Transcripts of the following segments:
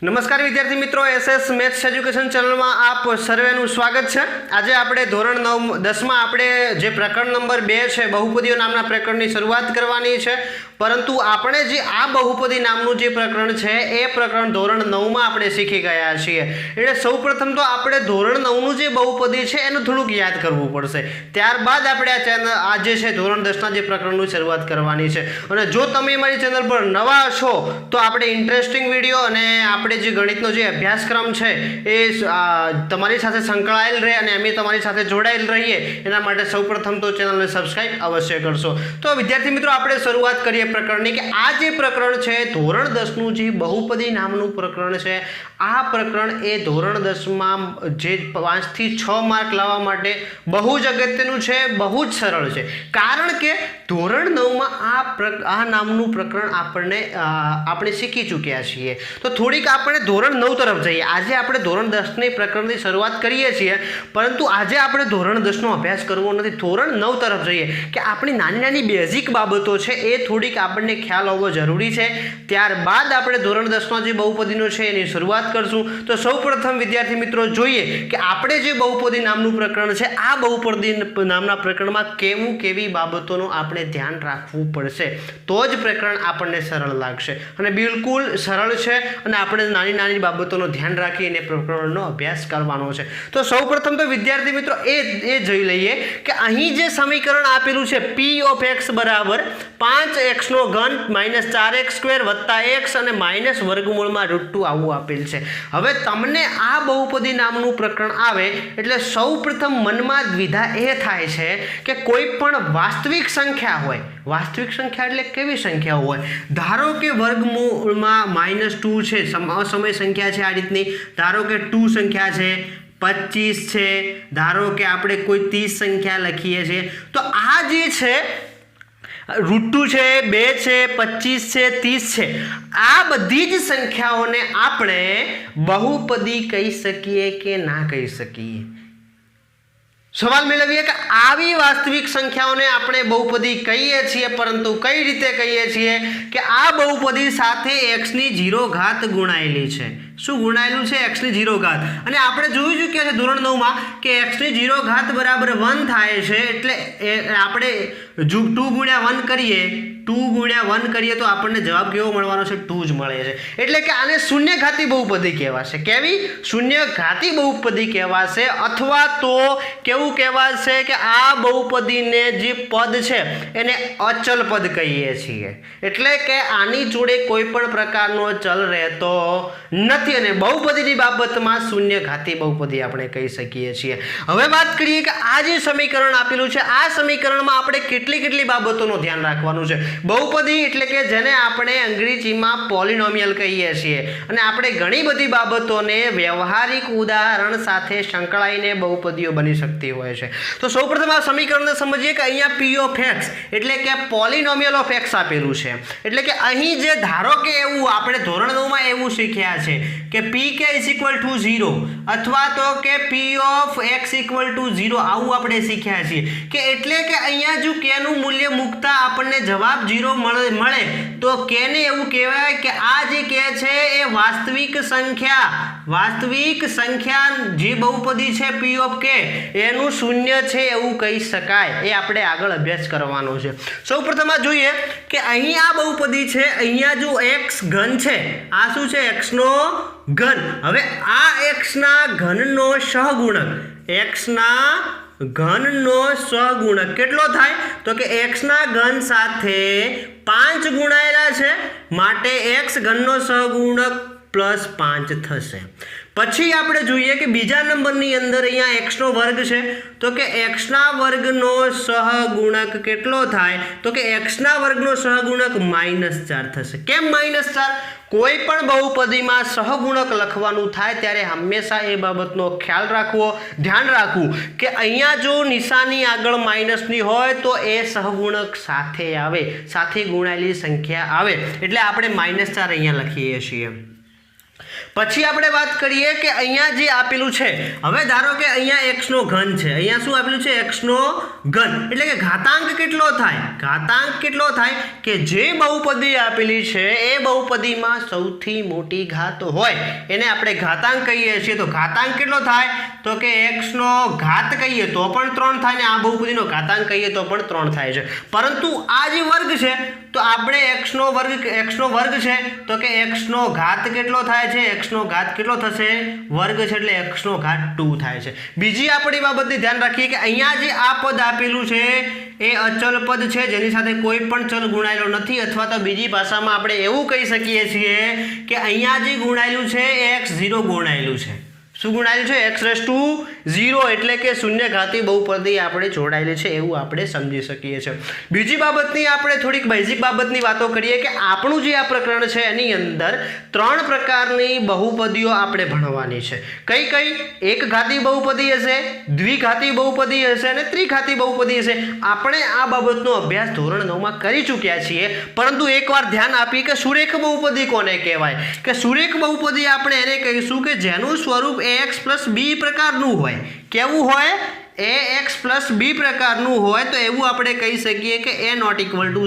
नमस्कार विद्यार्थी मित्रों, एसएस मैथ्स एज्युकेशन चैनल में आप सर्वेનું स्वागत है। आज આપણે ધોરણ 10 માં આપણે જે પ્રકરણ નંબર 2 છે બહુપદીઓ નામના પ્રકરણની શરૂઆત કરવાની છે, પરંતુ આપણે જે આ બહુપદી નામનું જે પ્રકરણ છે એ પ્રકરણ ધોરણ 9 માં આપણે શીખી ગયા છીએ। એટલે સૌપ્રથમ તો આપણે ધોરણ 9 નું જે બહુપદી છે એનું થોડુંક યાદ કરવું પડશે, ત્યારબાદ આપણે આ ચેનલ આજે છે ધોરણ 10 ના જે પ્રકરણનું શરૂઆત કરવાની છે। અને જો તમે મારી ચેનલ પર નવા છો તો આપણે ઇન્ટરેસ્ટિંગ વિડિયો અને આપણે જે ગણિતનો જે અભ્યાસક્રમ છે એ તમારી સાથે સંકળાયેલ રહે અને અમે તમારી સાથે જોડાયેલ રહીએ એના માટે સૌપ્રથમ તો ચેનલને સબસ્ક્રાઇબ અવશ્ય કરશો। તો વિદ્યાર્થી મિત્રો, આપણે શરૂઆત કરીએ પ્રકરણની કે આ જે પ્રકરણ છે ધોરણ 10 નું જે બહુપદી નામનું પ્રકરણ છે, આ પ્રકરણ એ ધોરણ 10 માં જે 5 થી 6 માર્ક લાવવા માટે બહુ જ અગત્યનું છે, બહુ જ સરળ છે, કારણ કે ધોરણ 9 માં આ નામનું પ્રકરણ આપણે શીખી ચૂક્યા છીએ। તો થોડીક આપણે ધોરણ 9 તરફ જઈએ। આજે આપણે ધોરણ 10 ની પ્રકરણની શરૂઆત કરીએ છીએ, પરંતુ આજે આપણે ધોરણ 10 નો અભ્યાસ કરવો નથી, ધોરણ 9 તરફ જઈએ કે આપણી નાની નાની બેઝિક બાબતો છે એ થોડીક આપણને ખ્યાલ હોવો જરૂરી છે, ત્યારબાદ આપણે ધોરણ 10 નો જે બહુપદીનો છે એની શરૂઆત કરશું। તો સૌપ્રથમ વિદ્યાર્થી મિત્રો જોઈએ કે આપણે જે બહુપદી નામનું પ્રકરણ છે આ બહુપદી નામના પ્રકરણમાં કેવી બાબતોનું આપણે ધ્યાન રાખવું પડશે, તો જ પ્રકરણ આપણને સરળ લાગશે। અને બિલકુલ સરળ છે અને આપણે નાની નાની બાબતોનું ધ્યાન રાખીને પ્રકરણનો અભ્યાસ કરવાનો છે। તો સૌપ્રથમ તો વિદ્યાર્થી મિત્રો એ જોઈ લઈએ કે અહીં જે સમીકરણ આપેલું છે p ઓફ x બરાબર 5x નો ઘન માઇનસ 4x સ્ક્વેર વત્તા x અને માઇનસ વર્ગમૂળમાં √2 આવું આપેલ છે। હવે તમને આ બહુપદી નામનું પ્રકરણ આવે એટલે સૌપ્રથમ મનમાં દ્વિધા એ થાય છે કે કોઈ પણ વાસ્તવિક સંખ્યા હોય, વાસ્તવિક સંખ્યા એટલે કેવી સંખ્યા હોય, ધારો કે વર્ગમૂળમાં -2 છે, સમય સંખ્યા છે, આ રીતની ધારો કે 2 સંખ્યા છે, 25 છે, ધારો કે આપણે કોઈ 30 સંખ્યા લખીએ છીએ, તો આ જે છે √2 છે, 2 છે, 25 છે, 30 છે, આ બધી જ સંખ્યાઓને આપણે બહુપદી કહી શકીએ કે ના કહી શકીએ? સવાલ મેળવીએ કે આવી વાસ્તવિક સંખ્યાઓને આપણે બહુપદી કહીએ છીએ, પરંતુ કઈ રીતે કહીએ છીએ કે આ બહુપદી સાથે x ની 0 ઘાત ગુણાયેલી છે। શું ગુણાયેલું છે? x ની 0 ઘાત। અને આપણે જોઈ ચૂક્યા છે ધોરણ 9 માં કે x ની 0 ઘાત બરાબર 1 થાય છે, એટલે આપણે 2 ગુણ્યા 1 કરીએ, 2 ગુણ્યા 1 કરીએ તો આપણને જવાબ કેવો મળવાનો છે? 2 જ મળે છે। એટલે કે આને શૂન્યઘાતી બહુપદી કહેવાશે। કેવી? શૂન્યઘાતી બહુપદી કહેવાશે, અથવા તો કેવું કહેવાશે કે આ બહુપદીને જે પદ છે એને અચલ પદ કહીએ છીએ, એટલે કે આની જોડે કોઈ પણ પ્રકારનો ચલ રહેતો નથી અને બહુપદીની બાબતમાં શૂન્યઘાતી બહુપદી આપણે કહી શકીએ છીએ। હવે વાત કરીએ કે આ જે સમીકરણ આપેલું છે આ સમીકરણમાં આપણે કેટલી બાબતોનું ધ્યાન રાખવાનું છે। બહુપદી એટલે કે જેને આપણે અંગ્રેજીમાં પોલિનોમિયલ કહીએ છીએ, અને આપણે ઘણી બધી બાબતોને વ્યવહારિક ઉદાહરણ સાથે સંકળાઈને બહુપદીઓ બની શકતી હોય છે। તો સૌપ્રથમ આ સમીકરણને સમજીએ કે અહીંયા p ઓફ x એટલે કે પોલિનોમિયલ ઓફ x આપેલું છે, એટલે કે અહીં જે ધારો કે એવું આપણે ધોરણ 9 માં એવું શીખ્યા છે કે pk = 0 અથવા તો કે p ઓફ x = 0 આવું આપણે શીખ્યા છીએ કે એટલે કે અહીંયા જો k નું મૂલ્ય મૂકતા આપણને જવાબ 0 મળે તો k ને એવું કહેવાય કે આ જે k છે એ વાસ્તવિક સંખ્યા જે બહુપદી છે p ઓફ k એનું શૂન્ય છે એવું કહી શકાય। એ આપણે આગળ અભ્યાસ કરવાનો છે। સૌપ્રથમ આ જોઈએ કે અહીં આ બહુપદી છે, અહીંયા જો x ઘન છે, આ શું છે? x નો ઘન। હવે આ x ના ઘનનો સહગુણક, x ના ઘનનો સહગુણક કેટલો થાય? તો કે x ના ઘન સાથે 5 ગુણાયેલા છે, માટે x ઘનનો સહગુણક +5 થશે। પછી આપણે જોઈએ કે બીજા નંબરની અંદર અહીંયા x નો વર્ગ છે, તો કે x ના વર્ગનો સહગુણક કેટલો થાય? તો કે x ના વર્ગનો સહગુણક -4 થશે। કેમ -4? કોઈ પણ બહુપદીમાં સહગુણક લખવાનું થાય ત્યારે હંમેશા એ બાબતનો ખ્યાલ રાખવો, ધ્યાન રાખવું કે અહીંયા જો નિશાની આગળ માઇનસની હોય તો એ સહગુણક સાથે આવે, સાથે ગુણાયેલી સંખ્યા આવે, એટલે આપણે -4 અહીંયા લખીએ છીએ। પછી આપણે વાત કરીએ કે અહીંયા જે આપેલું છે, હવે ધારો કે અહીંયા x નો ઘન છે, અહીંયા શું આપેલું છે x નો ઘન, એટલે કે ઘાતાંક કેટલો થાય, ઘાતાંક કેટલો થાય કે જે બહુપદી આપેલી છે એ બહુપદીમાં સૌથી મોટી ઘાત હોય એને આપણે ઘાતાંક કહીએ છીએ. તો ઘાતાંક કેટલો થાય તો કે x નો ઘાત કહીએ તો પણ 3 થાય ને આ બહુપદીનો ઘાતાંક કહીએ તો પણ 3 થાય છે. પરંતુ આ જે વર્ગ છે તો આપણે x નો વર્ગ છે તો કે x નો ઘાત કેટલો થાય છે, x નો ઘાત કેટલો થશે, વર્ગ છે એટલે x નો ઘાત 2 થાય છે. બીજી આપણી બાબતની ધ્યાન રાખીએ કે અહીંયા જે આ પદ આપેલું છે એ અચલ પદ છે જેની સાથે કોઈ પણ ચલ ગુણાયેલો નથી, અથવા તો બીજી ભાષામાં આપણે એવું કહી શકીએ છીએ કે અહીંયા જે ગુણાયેલું છે એ x0 ગુણાયેલું છે. શું ગુણાયેલું છે, x⁻0, એટલે કે શૂન્યઘાતી બહુપદી આપણે જોડાયેલી છે એવું આપણે સમજી શકીએ છીએ. બીજી બાબતની આપણે થોડીક બેઝિક બાબતની વાતો કરીએ કે આપણું જે આ પ્રકરણ છે એની અંદર 3 પ્રકારની બહુપદીઓ આપણે ભણવાની છે. કઈ કઈ? એક ઘાતી બહુપદી હશે, દ્વિઘાતી બહુપદી હશે અને ત્રિઘાતી બહુપદી હશે. આપણે આ બાબતનો અભ્યાસ ધોરણ 9માં કરી ચૂક્યા છીએ, પરંતુ એકવાર ધ્યાન આપીએ કે સુરેખ બહુપદી કોને કહેવાય. કે સુરેખ બહુપદી આપણે એને કહીશું કે જેનું સ્વરૂપ ax + b પ્રકારનું હોય. કેવું હોય? ax + b પ્રકારનું હોય તો એવું આપણે કહી શકીએ કે a ≠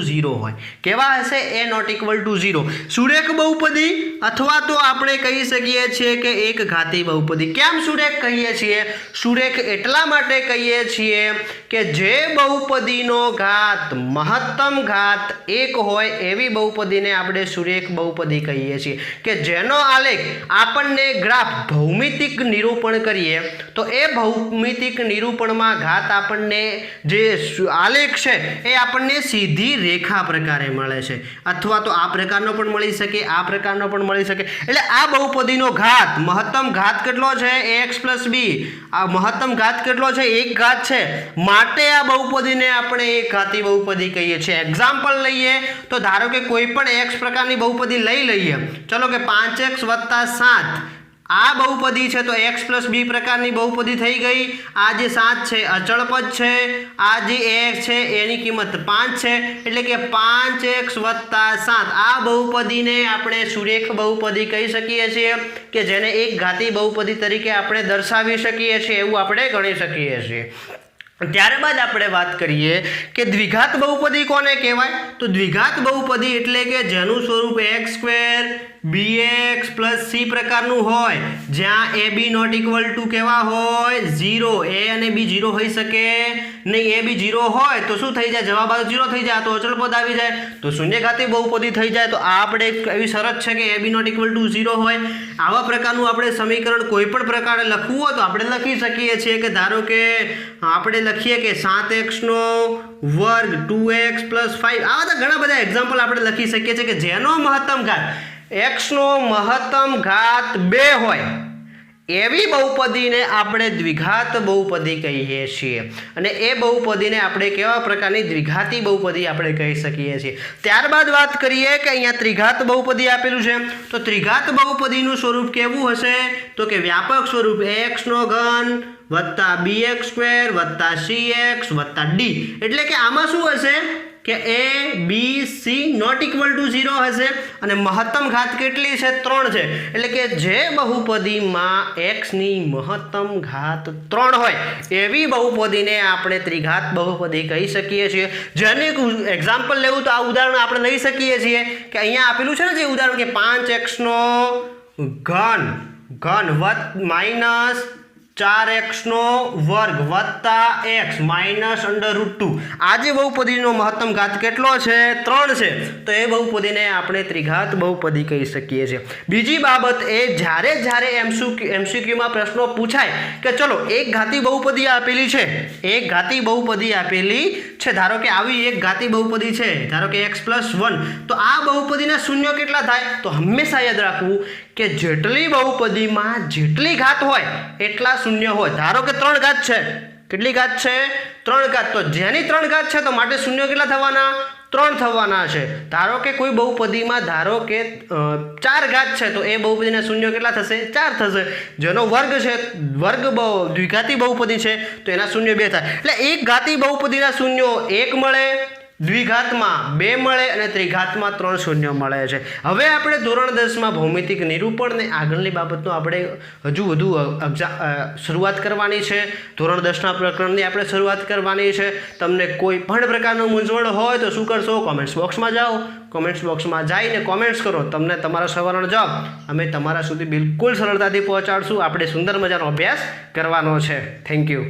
0 હોય. કેવા હશે? a ≠ 0. સુરેખ બહુપદી અથવા તો આપણે કહી શકીએ છીએ કે એક ઘાતી બહુપદી. કેમ સુરેખ કહીએ છીએ? સુરેખ એટલા માટે કહીએ છીએ કે જે બહુપદીનો ઘાત મહત્તમ ઘાત 1 હોય એવી બહુપદીને આપણે સુરેખ બહુપદી કહીએ છીએ. કે જેનો આલેખ આપણને ગ્રાફ ભૌમિતિક નિરૂપણ કરીએ તો એ ભૌમિતિક નિરૂપણમાં ઘાત આપણને જે આલેખ છે એ આપણને સીધી રેખા પ્રકારે મળે છે, અથવા તો આ પ્રકારનો પણ મળી શકે, આ પ્રકારનો પણ મળી શકે. એટલે આ બહુપદીનો ઘાત મહત્તમ ઘાત કેટલો છે? ax + b. આ મહત્તમ ઘાત કેટલો છે? 1 ઘાત છે. માટે આ બહુપદીને આપણે એક ઘાતી બહુપદી કહીએ છીએ. એક્ઝામ્પલ લઈએ તો ધારો કે કોઈ પણ x પ્રકારની બહુપદી લઈ લઈએ. ચલો કે 5x + 7 આ બહુપદી છે તો x + b પ્રકારની બહુપદી થઈ ગઈ. આ જે 7 છે અચળ પદ છે, આ જે x છે એની કિંમત 5 છે, એટલે કે 5x + 7 આ બહુપદીને આપણે સુરેખ બહુપદી કહી શકીએ છીએ કે જેને એક ઘાતી બહુપદી તરીકે આપણે દર્શાવી શકીએ છીએ એવું આપણે ગણી શકીએ છીએ. ત્યારબાદ આપણે વાત કરીએ કે દ્વિઘાત બહુપદી કોને કહેવાય. તો દ્વિઘાત બહુપદી એટલે કે જેનું સ્વરૂપ x² bx + c પ્રકારનું હોય, જ્યાં a b ≠ કેવા હોય? 0. a અને b 0 હોઈ શકે નહીં. a b 0 હોય તો શું થઈ જાય? જવાબ 0 થઈ જાય, તો અચળ પદ આવી જાય, તો શૂન્યઘાતી બહુપદી થઈ જાય. તો આ આપણે એવી શરત છે કે a b ≠ 0 હોય. આવા પ્રકારનું આપણે સમીકરણ કોઈ પણ પ્રકારે લખવું હોય તો આપણે લખી શકીએ છીએ કે ધારો કે આપણે લખીએ કે 7x² 2x + 5. આવા તો ઘણા બધા એક્ઝામ્પલ આપણે લખી શકીએ છીએ કે જેનો મહત્તમ ઘાત x નો મહત્તમ ઘાત 2 હોય એવી બહુપદીને આપણે દ્વિઘાત બહુપદી કહીએ છીએ. અને એ બહુપદીને આપણે કેવા પ્રકારની દ્વિઘાતી બહુપદી આપણે કહી શકીએ છીએ. ત્યારબાદ વાત કરીએ કે અહીંયા ત્રિઘાત બહુપદી આપેલું છે તો ત્રિઘાત બહુપદીનું સ્વરૂપ કેવું હશે? તો કે વ્યાપક સ્વરૂપ ax નો ઘન + bx² + cx + d. એટલે કે આમાં શું હશે કે a b c ≠ 0 હશે અને મહત્તમ ઘાત કેટલી છે? 3 છે. એટલે કે જે બહુપદીમાં x ની મહત્તમ ઘાત 3 હોય એવી બહુપદીને આપણે ત્રિઘાત બહુપદી કહી શકીએ છીએ. જેને એક્ઝામ્પલ લેવું તો આ ઉદાહરણ આપણે લઈ શકીએ છીએ કે અહીંયા આપેલું છે ને જે ઉદાહરણ કે 5x નો ઘન -4x નો વર્ગ + x -√2. આ જે બહુપદીનો મહત્તમ ઘાત કેટલો છે? 3 છે. તો એ બહુપદીને આપણે ત્રિઘાત બહુપદી કહી શકીએ છીએ. બીજી બાબત એ જ્યારે MCQમાં પ્રશ્નો પૂછાય કે ચલો એક ઘાતી બહુપદી આપેલી છે, એક ઘાતી બહુપદી આપેલી છે, ધારો કે આવી એક ઘાતી બહુપદી છે, ધારો કે x + 1, તો આ બહુપદીના શૂન્ય કેટલા થાય? તો હંમેશા યાદ રાખવું કે જેટલી બહુપદીમાં જેટલી ઘાત હોય એટલા શૂન્ય હોય. ધારો કે 3 ઘાત છે, કેટલી ઘાત છે? 3 ઘાત. તો જેની 3 ઘાત છે તો માટે શૂન્ય કેટલા થવાના? 3 થવાના છે. ધારો કે કોઈ બહુપદીમાં ધારો કે 4 ઘાત છે તો એ બહુપદીના શૂન્ય કેટલા થશે? 4 થશે. જેનો વર્ગ છે દ્વિઘાતી બહુપદી છે તો એના શૂન્ય 2 થાય. એટલે એક ઘાતી બહુપદીના શૂન્યો 1 મળે, દ્વિઘાતમાં 2 મળે અને ત્રિઘાતમાં 3 શૂન્ય મળે છે. હવે આપણે ધોરણ 10માં ભૌમિતિક નિરૂપણ ને આગળની બાબતનો આપણે હજુ વધુ શરૂઆત કરવાની છે. ધોરણ 10ના પ્રકરણની આપણે શરૂઆત કરવાની છે. તમને કોઈ પણ પ્રકારનું મૂંઝવણ હોય તો શું કરશો? કોમેન્ટ્સ બોક્સમાં જાઓ. કોમેન્ટ્સ બોક્સમાં જઈને કોમેન્ટ્સ કરો. તમને તમારા સવાલનો જવાબ અમે તમારા સુધી બિલકુલ સરળતાથી પહોંચાડશું. આપણે સુંદર મજાનો અભ્યાસ કરવાનો છે. Thank you.